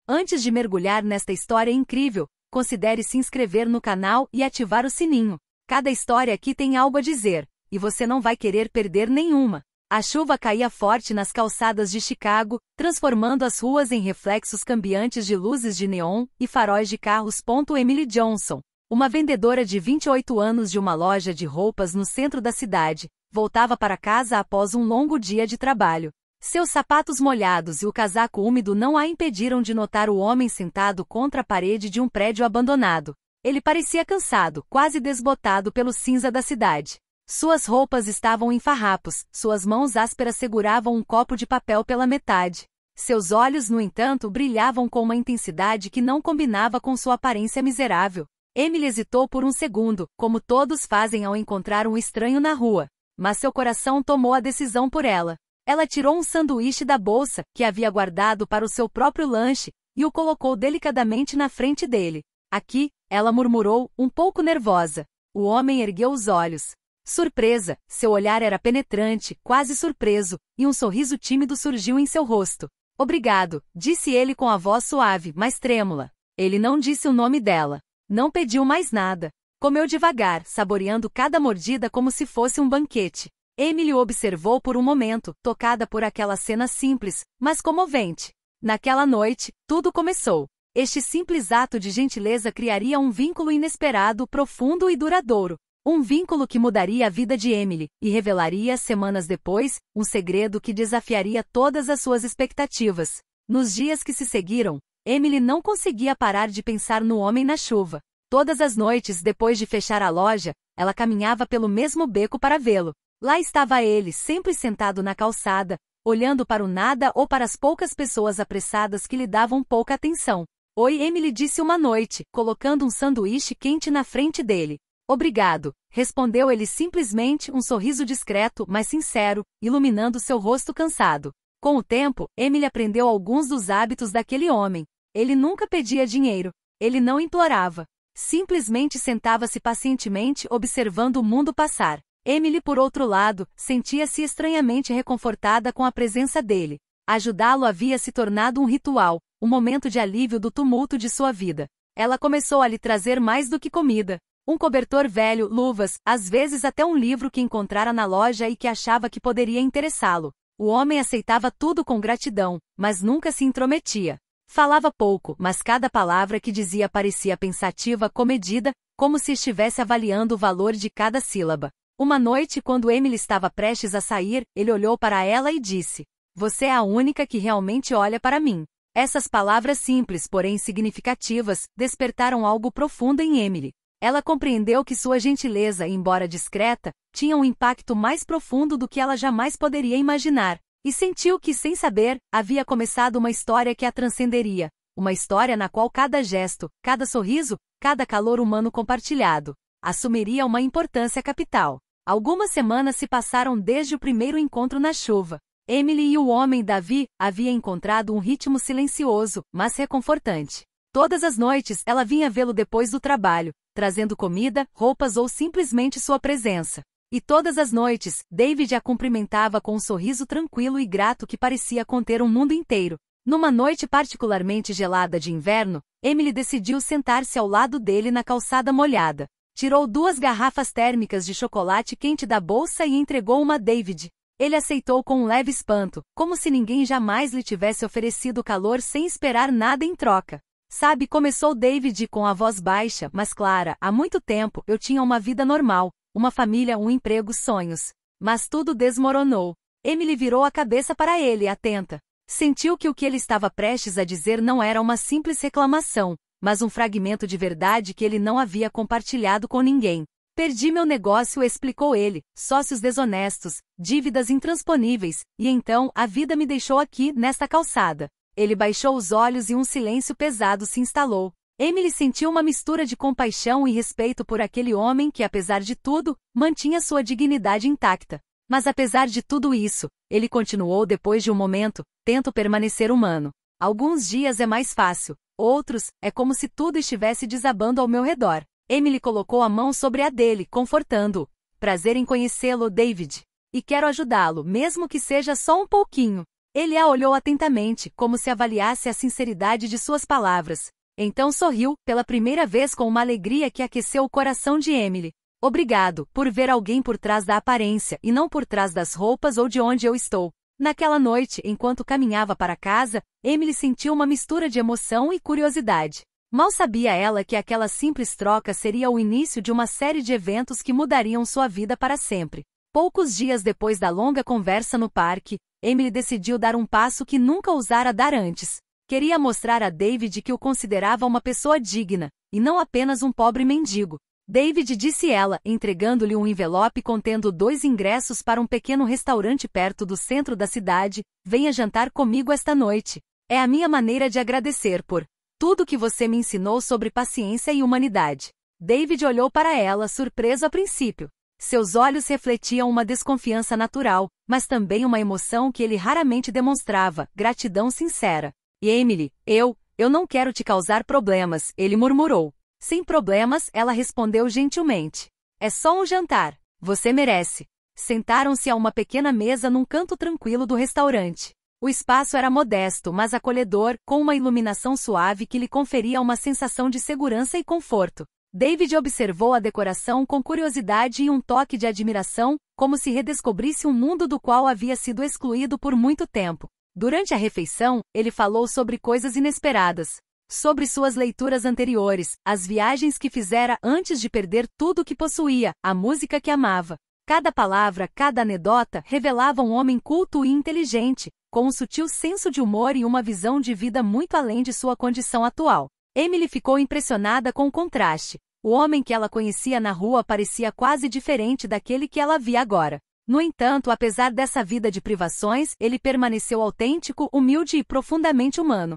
Antes de mergulhar nesta história incrível, considere se inscrever no canal e ativar o sininho. Cada história aqui tem algo a dizer, e você não vai querer perder nenhuma. A chuva caía forte nas calçadas de Chicago, transformando as ruas em reflexos cambiantes de luzes de neon e faróis de carros. Emily Johnson, uma vendedora de 28 anos de uma loja de roupas no centro da cidade, voltava para casa após um longo dia de trabalho. Seus sapatos molhados e o casaco úmido não a impediram de notar o homem sentado contra a parede de um prédio abandonado. Ele parecia cansado, quase desbotado pelo cinza da cidade. Suas roupas estavam em farrapos, suas mãos ásperas seguravam um copo de papel pela metade. Seus olhos, no entanto, brilhavam com uma intensidade que não combinava com sua aparência miserável. Emily hesitou por um segundo, como todos fazem ao encontrar um estranho na rua. Mas seu coração tomou a decisão por ela. Ela tirou um sanduíche da bolsa, que havia guardado para o seu próprio lanche, e o colocou delicadamente na frente dele. Aqui, ela murmurou, um pouco nervosa. O homem ergueu os olhos. Surpresa, seu olhar era penetrante, quase surpreso, e um sorriso tímido surgiu em seu rosto. Obrigado, disse ele com a voz suave, mas trêmula. Ele não disse o nome dela. Não pediu mais nada. Comeu devagar, saboreando cada mordida como se fosse um banquete. Emily o observou por um momento, tocada por aquela cena simples, mas comovente. Naquela noite, tudo começou. Este simples ato de gentileza criaria um vínculo inesperado, profundo e duradouro. Um vínculo que mudaria a vida de Emily, e revelaria, semanas depois, um segredo que desafiaria todas as suas expectativas. Nos dias que se seguiram, Emily não conseguia parar de pensar no homem na chuva. Todas as noites, depois de fechar a loja, ela caminhava pelo mesmo beco para vê-lo. Lá estava ele, sempre sentado na calçada, olhando para o nada ou para as poucas pessoas apressadas que lhe davam pouca atenção. Oi, Emily disse uma noite, colocando um sanduíche quente na frente dele. Obrigado, respondeu ele simplesmente, um sorriso discreto, mas sincero, iluminando seu rosto cansado. Com o tempo, Emily aprendeu alguns dos hábitos daquele homem. Ele nunca pedia dinheiro. Ele não implorava. Simplesmente sentava-se pacientemente observando o mundo passar. Emily, por outro lado, sentia-se estranhamente reconfortada com a presença dele. Ajudá-lo havia se tornado um ritual, um momento de alívio do tumulto de sua vida. Ela começou a lhe trazer mais do que comida. Um cobertor velho, luvas, às vezes até um livro que encontrara na loja e que achava que poderia interessá-lo. O homem aceitava tudo com gratidão, mas nunca se intrometia. Falava pouco, mas cada palavra que dizia parecia pensativa, comedida, como se estivesse avaliando o valor de cada sílaba. Uma noite, quando Emily estava prestes a sair, ele olhou para ela e disse: "Você é a única que realmente olha para mim." Essas palavras simples, porém significativas, despertaram algo profundo em Emily. Ela compreendeu que sua gentileza, embora discreta, tinha um impacto mais profundo do que ela jamais poderia imaginar, e sentiu que, sem saber, havia começado uma história que a transcenderia, uma história na qual cada gesto, cada sorriso, cada calor humano compartilhado, assumiria uma importância capital. Algumas semanas se passaram desde o primeiro encontro na chuva. Emily e o homem Davi haviam encontrado um ritmo silencioso, mas reconfortante. Todas as noites ela vinha vê-lo depois do trabalho, trazendo comida, roupas ou simplesmente sua presença. E todas as noites, David a cumprimentava com um sorriso tranquilo e grato que parecia conter um mundo inteiro. Numa noite particularmente gelada de inverno, Emily decidiu sentar-se ao lado dele na calçada molhada. Tirou 2 garrafas térmicas de chocolate quente da bolsa e entregou uma a David. Ele aceitou com um leve espanto, como se ninguém jamais lhe tivesse oferecido calor sem esperar nada em troca. Sabe, começou David com a voz baixa, mas clara, há muito tempo eu tinha uma vida normal, uma família, um emprego, sonhos. Mas tudo desmoronou. Emily virou a cabeça para ele, atenta. Sentiu que o que ele estava prestes a dizer não era uma simples reclamação, mas um fragmento de verdade que ele não havia compartilhado com ninguém. Perdi meu negócio, explicou ele, sócios desonestos, dívidas intransponíveis, e então a vida me deixou aqui, nesta calçada. Ele baixou os olhos e um silêncio pesado se instalou. Emily sentiu uma mistura de compaixão e respeito por aquele homem que, apesar de tudo, mantinha sua dignidade intacta. Mas apesar de tudo isso, ele continuou depois de um momento, tento permanecer humano. Alguns dias é mais fácil, outros, é como se tudo estivesse desabando ao meu redor. Emily colocou a mão sobre a dele, confortando-o. Prazer em conhecê-lo, David. E quero ajudá-lo, mesmo que seja só um pouquinho. Ele a olhou atentamente, como se avaliasse a sinceridade de suas palavras. Então sorriu, pela primeira vez com uma alegria que aqueceu o coração de Emily. Obrigado, por ver alguém por trás da aparência e não por trás das roupas ou de onde eu estou. Naquela noite, enquanto caminhava para casa, Emily sentiu uma mistura de emoção e curiosidade. Mal sabia ela que aquela simples troca seria o início de uma série de eventos que mudariam sua vida para sempre. Poucos dias depois da longa conversa no parque, Emily decidiu dar um passo que nunca ousara dar antes. Queria mostrar a David que o considerava uma pessoa digna, e não apenas um pobre mendigo. David, disse ela, entregando-lhe um envelope contendo 2 ingressos para um pequeno restaurante perto do centro da cidade. Venha jantar comigo esta noite. É a minha maneira de agradecer por tudo que você me ensinou sobre paciência e humanidade. David olhou para ela, surpreso a princípio. Seus olhos refletiam uma desconfiança natural, mas também uma emoção que ele raramente demonstrava, gratidão sincera. E Emily, eu não quero te causar problemas, ele murmurou. Sem problemas, ela respondeu gentilmente. É só um jantar. Você merece. Sentaram-se a uma pequena mesa num canto tranquilo do restaurante. O espaço era modesto, mas acolhedor, com uma iluminação suave que lhe conferia uma sensação de segurança e conforto. David observou a decoração com curiosidade e um toque de admiração, como se redescobrisse um mundo do qual havia sido excluído por muito tempo. Durante a refeição, ele falou sobre coisas inesperadas. Sobre suas leituras anteriores, as viagens que fizera antes de perder tudo o que possuía, a música que amava. Cada palavra, cada anedota revelava um homem culto e inteligente, com um sutil senso de humor e uma visão de vida muito além de sua condição atual. Emily ficou impressionada com o contraste. O homem que ela conhecia na rua parecia quase diferente daquele que ela via agora. No entanto, apesar dessa vida de privações, ele permaneceu autêntico, humilde e profundamente humano.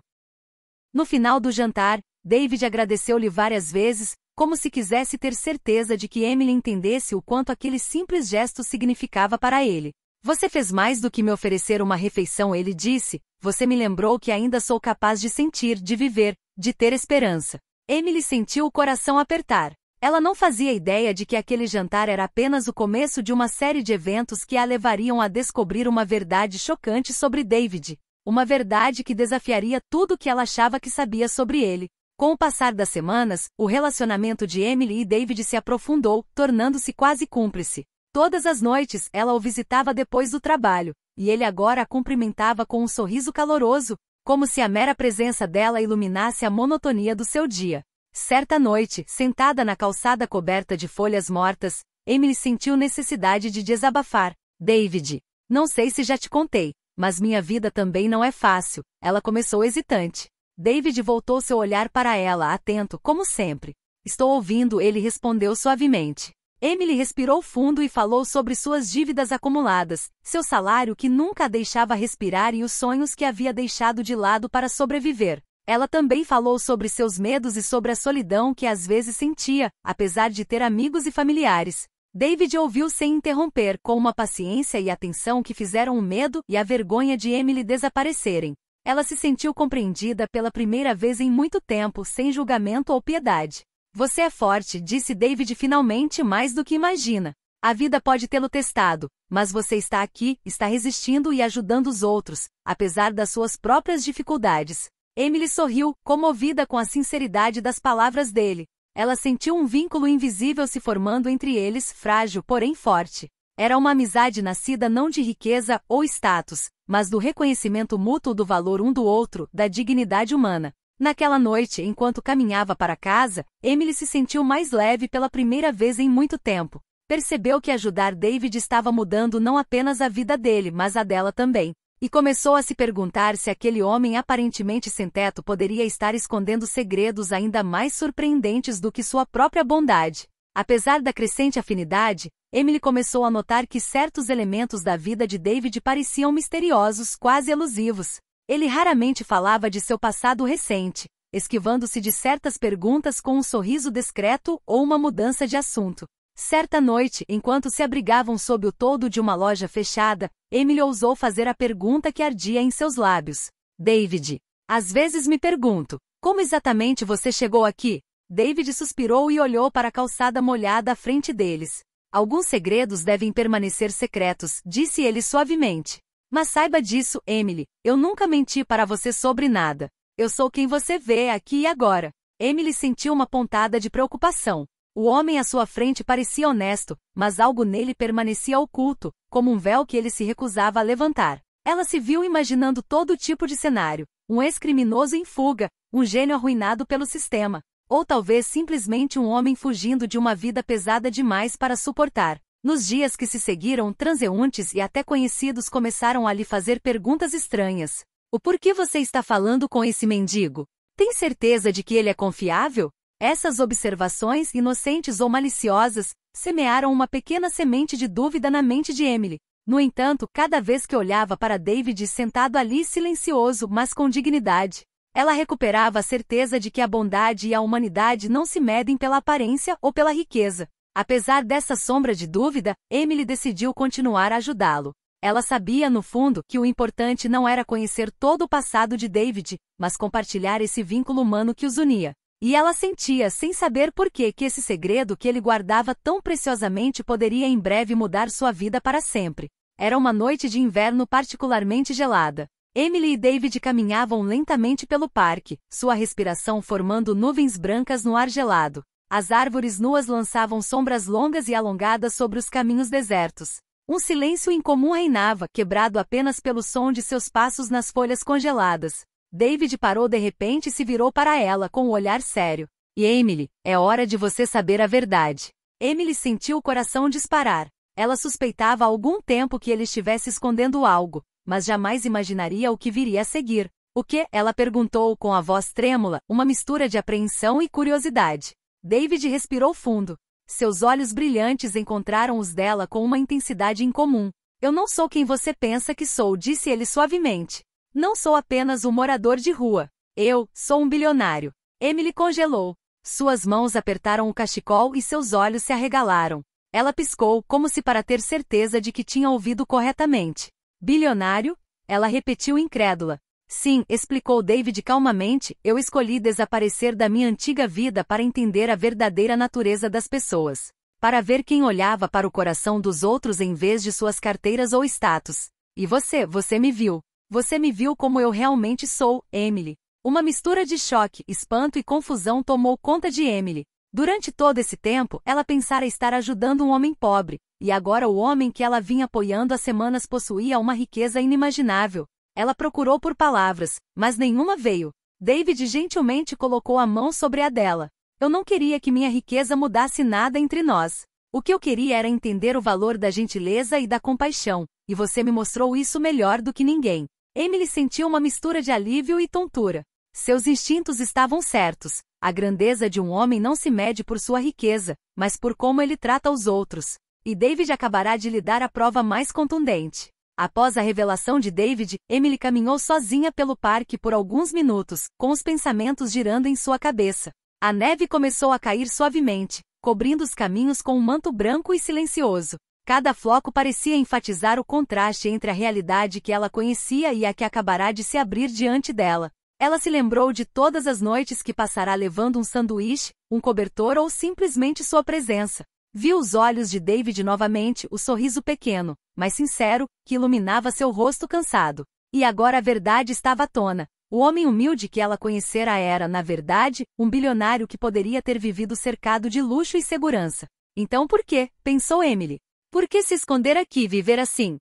No final do jantar, David agradeceu-lhe várias vezes, como se quisesse ter certeza de que Emily entendesse o quanto aquele simples gesto significava para ele. Você fez mais do que me oferecer uma refeição, ele disse. Você me lembrou que ainda sou capaz de sentir, de viver, de ter esperança. Emily sentiu o coração apertar. Ela não fazia ideia de que aquele jantar era apenas o começo de uma série de eventos que a levariam a descobrir uma verdade chocante sobre David. Uma verdade que desafiaria tudo o que ela achava que sabia sobre ele. Com o passar das semanas, o relacionamento de Emily e David se aprofundou, tornando-se quase cúmplice. Todas as noites, ela o visitava depois do trabalho, e ele agora a cumprimentava com um sorriso caloroso, como se a mera presença dela iluminasse a monotonia do seu dia. Certa noite, sentada na calçada coberta de folhas mortas, Emily sentiu necessidade de desabafar. David, não sei se já te contei, mas minha vida também não é fácil. Ela começou hesitante. David voltou seu olhar para ela, atento, como sempre. Estou ouvindo, ele respondeu suavemente. Emily respirou fundo e falou sobre suas dívidas acumuladas, seu salário que nunca a deixava respirar e os sonhos que havia deixado de lado para sobreviver. Ela também falou sobre seus medos e sobre a solidão que às vezes sentia, apesar de ter amigos e familiares. David ouviu sem interromper, com uma paciência e atenção que fizeram o medo e a vergonha de Emily desaparecerem. Ela se sentiu compreendida pela primeira vez em muito tempo, sem julgamento ou piedade. Você é forte, disse David finalmente, mais do que imagina. A vida pode tê-lo testado, mas você está aqui, está resistindo e ajudando os outros, apesar das suas próprias dificuldades. Emily sorriu, comovida com a sinceridade das palavras dele. Ela sentiu um vínculo invisível se formando entre eles, frágil, porém forte. Era uma amizade nascida não de riqueza ou status, mas do reconhecimento mútuo do valor um do outro, da dignidade humana. Naquela noite, enquanto caminhava para casa, Emily se sentiu mais leve pela primeira vez em muito tempo. Percebeu que ajudar David estava mudando não apenas a vida dele, mas a dela também. E começou a se perguntar se aquele homem aparentemente sem teto poderia estar escondendo segredos ainda mais surpreendentes do que sua própria bondade. Apesar da crescente afinidade, Emily começou a notar que certos elementos da vida de David pareciam misteriosos, quase elusivos. Ele raramente falava de seu passado recente, esquivando-se de certas perguntas com um sorriso discreto ou uma mudança de assunto. Certa noite, enquanto se abrigavam sob o toldo de uma loja fechada, Emily ousou fazer a pergunta que ardia em seus lábios. David, às vezes me pergunto, como exatamente você chegou aqui? David suspirou e olhou para a calçada molhada à frente deles. Alguns segredos devem permanecer secretos, disse ele suavemente. Mas saiba disso, Emily, eu nunca menti para você sobre nada. Eu sou quem você vê aqui e agora. Emily sentiu uma pontada de preocupação. O homem à sua frente parecia honesto, mas algo nele permanecia oculto, como um véu que ele se recusava a levantar. Ela se viu imaginando todo tipo de cenário. Um ex-criminoso em fuga, um gênio arruinado pelo sistema. Ou talvez simplesmente um homem fugindo de uma vida pesada demais para suportar. Nos dias que se seguiram, transeuntes e até conhecidos começaram a lhe fazer perguntas estranhas. O porquê você está falando com esse mendigo? Tem certeza de que ele é confiável? Essas observações, inocentes ou maliciosas, semearam uma pequena semente de dúvida na mente de Emily. No entanto, cada vez que olhava para David sentado ali silencioso, mas com dignidade, ela recuperava a certeza de que a bondade e a humanidade não se medem pela aparência ou pela riqueza. Apesar dessa sombra de dúvida, Emily decidiu continuar a ajudá-lo. Ela sabia, no fundo, que o importante não era conhecer todo o passado de David, mas compartilhar esse vínculo humano que os unia. E ela sentia, sem saber por quê, que esse segredo que ele guardava tão preciosamente poderia em breve mudar sua vida para sempre. Era uma noite de inverno particularmente gelada. Emily e David caminhavam lentamente pelo parque, sua respiração formando nuvens brancas no ar gelado. As árvores nuas lançavam sombras longas e alongadas sobre os caminhos desertos. Um silêncio incomum reinava, quebrado apenas pelo som de seus passos nas folhas congeladas. David parou de repente e se virou para ela com um olhar sério. E Emily, é hora de você saber a verdade. Emily sentiu o coração disparar. Ela suspeitava há algum tempo que ele estivesse escondendo algo, mas jamais imaginaria o que viria a seguir. O que? Ela perguntou com a voz trêmula, uma mistura de apreensão e curiosidade. David respirou fundo. Seus olhos brilhantes encontraram os dela com uma intensidade incomum. Eu não sou quem você pensa que sou, disse ele suavemente. Não sou apenas um morador de rua. Eu sou um bilionário. Emily congelou. Suas mãos apertaram o cachecol e seus olhos se arregalaram. Ela piscou, como se para ter certeza de que tinha ouvido corretamente. Bilionário? Ela repetiu incrédula. Sim, explicou David calmamente, eu escolhi desaparecer da minha antiga vida para entender a verdadeira natureza das pessoas. Para ver quem olhava para o coração dos outros em vez de suas carteiras ou status. E você me viu. Você me viu como eu realmente sou, Emily. Uma mistura de choque, espanto e confusão tomou conta de Emily. Durante todo esse tempo, ela pensara estar ajudando um homem pobre, e agora o homem que ela vinha apoiando há semanas possuía uma riqueza inimaginável. Ela procurou por palavras, mas nenhuma veio. David gentilmente colocou a mão sobre a dela. Eu não queria que minha riqueza mudasse nada entre nós. O que eu queria era entender o valor da gentileza e da compaixão, e você me mostrou isso melhor do que ninguém. Emily sentiu uma mistura de alívio e tontura. Seus instintos estavam certos. A grandeza de um homem não se mede por sua riqueza, mas por como ele trata os outros. E David acabará de lhe dar a prova mais contundente. Após a revelação de David, Emily caminhou sozinha pelo parque por alguns minutos, com os pensamentos girando em sua cabeça. A neve começou a cair suavemente, cobrindo os caminhos com um manto branco e silencioso. Cada floco parecia enfatizar o contraste entre a realidade que ela conhecia e a que acabará de se abrir diante dela. Ela se lembrou de todas as noites que passará levando um sanduíche, um cobertor ou simplesmente sua presença. Viu os olhos de David novamente, o sorriso pequeno, mas sincero, que iluminava seu rosto cansado. E agora a verdade estava à tona. O homem humilde que ela conhecera era, na verdade, um bilionário que poderia ter vivido cercado de luxo e segurança. Então por quê? Pensou Emily. Por que se esconder aqui e viver assim?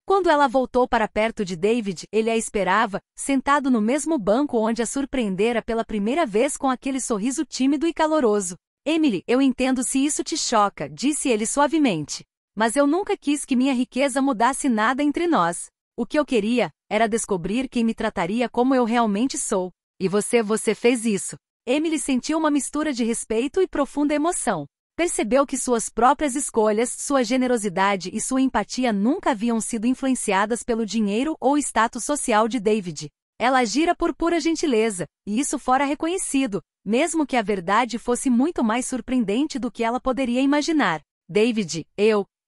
Quando ela voltou para perto de David, ele a esperava, sentado no mesmo banco onde a surpreendera pela primeira vez com aquele sorriso tímido e caloroso. Emily, eu entendo se isso te choca, disse ele suavemente. Mas eu nunca quis que minha riqueza mudasse nada entre nós. O que eu queria era descobrir quem me trataria como eu realmente sou. E você fez isso. Emily sentiu uma mistura de respeito e profunda emoção. Percebeu que suas próprias escolhas, sua generosidade e sua empatia nunca haviam sido influenciadas pelo dinheiro ou status social de David. Ela agira por pura gentileza, e isso fora reconhecido, mesmo que a verdade fosse muito mais surpreendente do que ela poderia imaginar. David,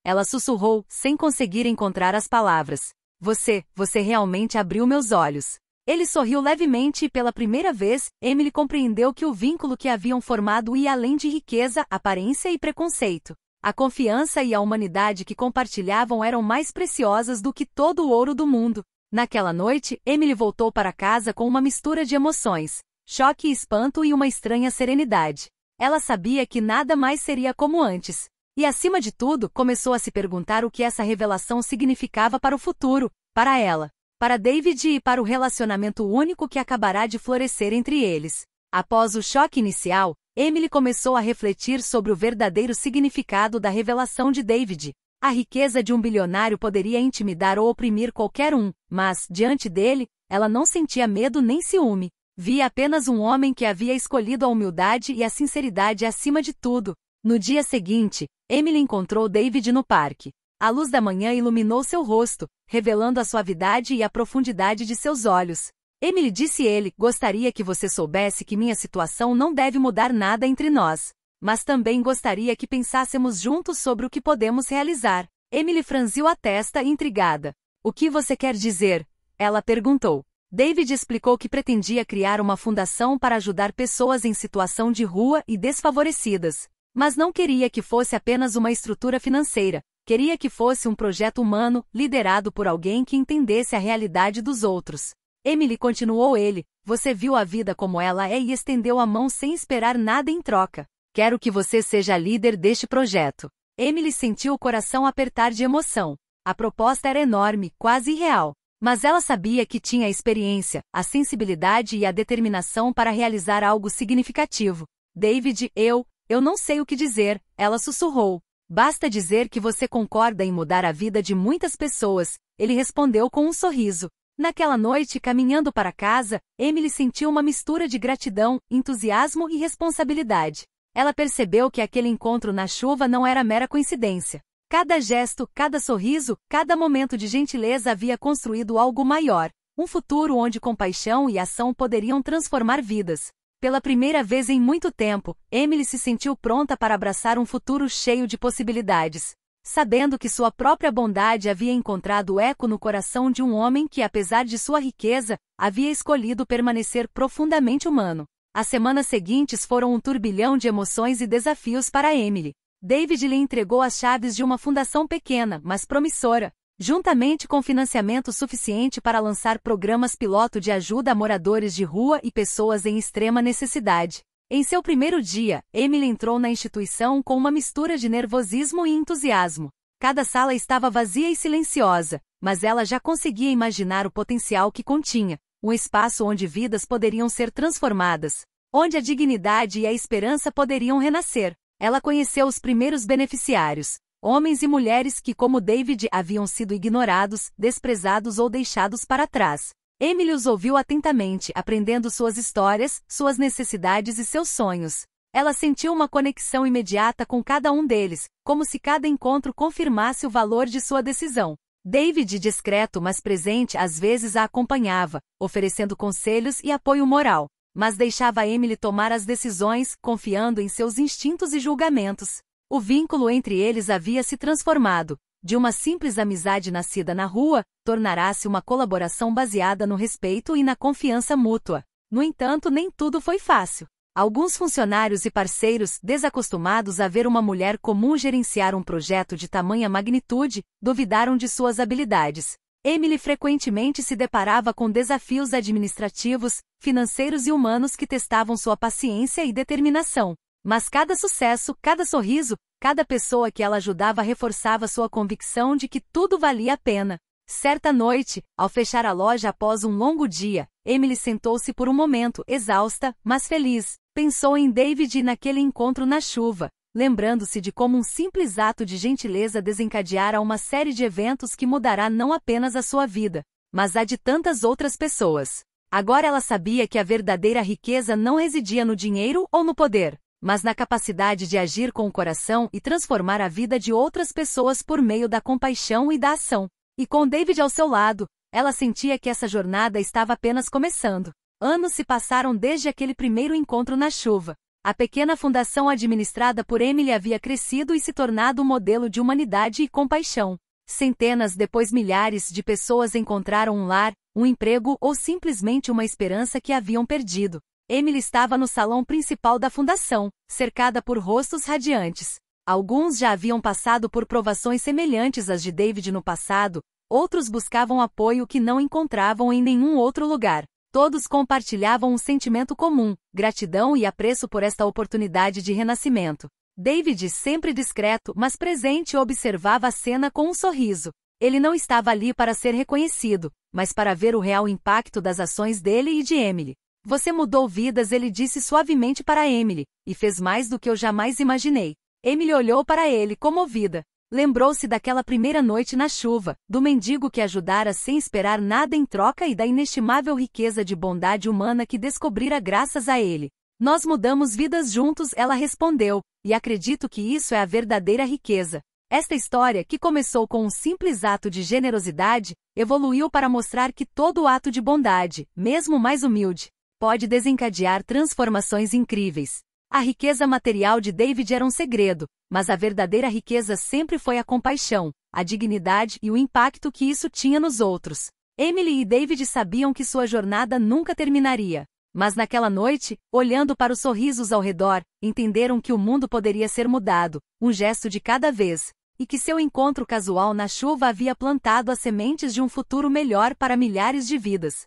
ela sussurrou, sem conseguir encontrar as palavras. Você realmente abriu meus olhos. Ele sorriu levemente e pela primeira vez, Emily compreendeu que o vínculo que haviam formado ia além de riqueza, aparência e preconceito. A confiança e a humanidade que compartilhavam eram mais preciosas do que todo o ouro do mundo. Naquela noite, Emily voltou para casa com uma mistura de emoções, choque e espanto e uma estranha serenidade. Ela sabia que nada mais seria como antes. E acima de tudo, começou a se perguntar o que essa revelação significava para o futuro, para ela, para David e para o relacionamento único que acabará de florescer entre eles. Após o choque inicial, Emily começou a refletir sobre o verdadeiro significado da revelação de David. A riqueza de um bilionário poderia intimidar ou oprimir qualquer um, mas, diante dele, ela não sentia medo nem ciúme. Via apenas um homem que havia escolhido a humildade e a sinceridade acima de tudo. No dia seguinte, Emily encontrou David no parque. A luz da manhã iluminou seu rosto, revelando a suavidade e a profundidade de seus olhos. Emily disse ele, gostaria que você soubesse que minha situação não deve mudar nada entre nós. Mas também gostaria que pensássemos juntos sobre o que podemos realizar. Emily franziu a testa, intrigada. O que você quer dizer? Ela perguntou. David explicou que pretendia criar uma fundação para ajudar pessoas em situação de rua e desfavorecidas. Mas não queria que fosse apenas uma estrutura financeira. Queria que fosse um projeto humano, liderado por alguém que entendesse a realidade dos outros. Emily continuou ele, você viu a vida como ela é e estendeu a mão sem esperar nada em troca. Quero que você seja a líder deste projeto. Emily sentiu o coração apertar de emoção. A proposta era enorme, quase irreal. Mas ela sabia que tinha a experiência, a sensibilidade e a determinação para realizar algo significativo. David, eu não sei o que dizer, ela sussurrou. Basta dizer que você concorda em mudar a vida de muitas pessoas, ele respondeu com um sorriso. Naquela noite, caminhando para casa, Emily sentiu uma mistura de gratidão, entusiasmo e responsabilidade. Ela percebeu que aquele encontro na chuva não era mera coincidência. Cada gesto, cada sorriso, cada momento de gentileza havia construído algo maior, um futuro onde compaixão e ação poderiam transformar vidas. Pela primeira vez em muito tempo, Emily se sentiu pronta para abraçar um futuro cheio de possibilidades. Sabendo que sua própria bondade havia encontrado eco no coração de um homem que, apesar de sua riqueza, havia escolhido permanecer profundamente humano. As semanas seguintes foram um turbilhão de emoções e desafios para Emily. David lhe entregou as chaves de uma fundação pequena, mas promissora, juntamente com financiamento suficiente para lançar programas piloto de ajuda a moradores de rua e pessoas em extrema necessidade. Em seu primeiro dia, Emily entrou na instituição com uma mistura de nervosismo e entusiasmo. Cada sala estava vazia e silenciosa, mas ela já conseguia imaginar o potencial que continha, um espaço onde vidas poderiam ser transformadas, onde a dignidade e a esperança poderiam renascer. Ela conheceu os primeiros beneficiários, homens e mulheres que, como David, haviam sido ignorados, desprezados ou deixados para trás. Emily os ouviu atentamente, aprendendo suas histórias, suas necessidades e seus sonhos. Ela sentiu uma conexão imediata com cada um deles, como se cada encontro confirmasse o valor de sua decisão. David, discreto mas presente, às vezes a acompanhava, oferecendo conselhos e apoio moral, mas deixava Emily tomar as decisões, confiando em seus instintos e julgamentos. O vínculo entre eles havia se transformado. De uma simples amizade nascida na rua, tornará-se uma colaboração baseada no respeito e na confiança mútua. No entanto, nem tudo foi fácil. Alguns funcionários e parceiros, desacostumados a ver uma mulher comum gerenciar um projeto de tamanha magnitude, duvidaram de suas habilidades. Emily frequentemente se deparava com desafios administrativos, financeiros e humanos que testavam sua paciência e determinação. Mas cada sucesso, cada sorriso, cada pessoa que ela ajudava reforçava sua convicção de que tudo valia a pena. Certa noite, ao fechar a loja após um longo dia, Emily sentou-se por um momento, exausta, mas feliz. Pensou em David e naquele encontro na chuva, lembrando-se de como um simples ato de gentileza desencadeara uma série de eventos que mudará não apenas a sua vida, mas a de tantas outras pessoas. Agora ela sabia que a verdadeira riqueza não residia no dinheiro ou no poder, mas na capacidade de agir com o coração e transformar a vida de outras pessoas por meio da compaixão e da ação. E com David ao seu lado, ela sentia que essa jornada estava apenas começando. Anos se passaram desde aquele primeiro encontro na chuva. A pequena fundação administrada por Emily havia crescido e se tornado um modelo de humanidade e compaixão. Centenas, depois milhares de pessoas encontraram um lar, um emprego ou simplesmente uma esperança que haviam perdido. Emily estava no salão principal da fundação, cercada por rostos radiantes. Alguns já haviam passado por provações semelhantes às de David no passado, outros buscavam apoio que não encontravam em nenhum outro lugar. Todos compartilhavam um sentimento comum, gratidão e apreço por esta oportunidade de renascimento. David, sempre discreto, mas presente, observava a cena com um sorriso. Ele não estava ali para ser reconhecido, mas para ver o real impacto das ações dele e de Emily. Você mudou vidas, ele disse suavemente para Emily, e fez mais do que eu jamais imaginei. Emily olhou para ele comovida. Lembrou-se daquela primeira noite na chuva, do mendigo que ajudara sem esperar nada em troca e da inestimável riqueza de bondade humana que descobrira graças a ele. Nós mudamos vidas juntos, ela respondeu, e acredito que isso é a verdadeira riqueza. Esta história, que começou com um simples ato de generosidade, evoluiu para mostrar que todo ato de bondade, mesmo mais humilde, pode desencadear transformações incríveis. A riqueza material de David era um segredo, mas a verdadeira riqueza sempre foi a compaixão, a dignidade e o impacto que isso tinha nos outros. Emily e David sabiam que sua jornada nunca terminaria. Mas naquela noite, olhando para os sorrisos ao redor, entenderam que o mundo poderia ser mudado, um gesto de cada vez, e que seu encontro casual na chuva havia plantado as sementes de um futuro melhor para milhares de vidas.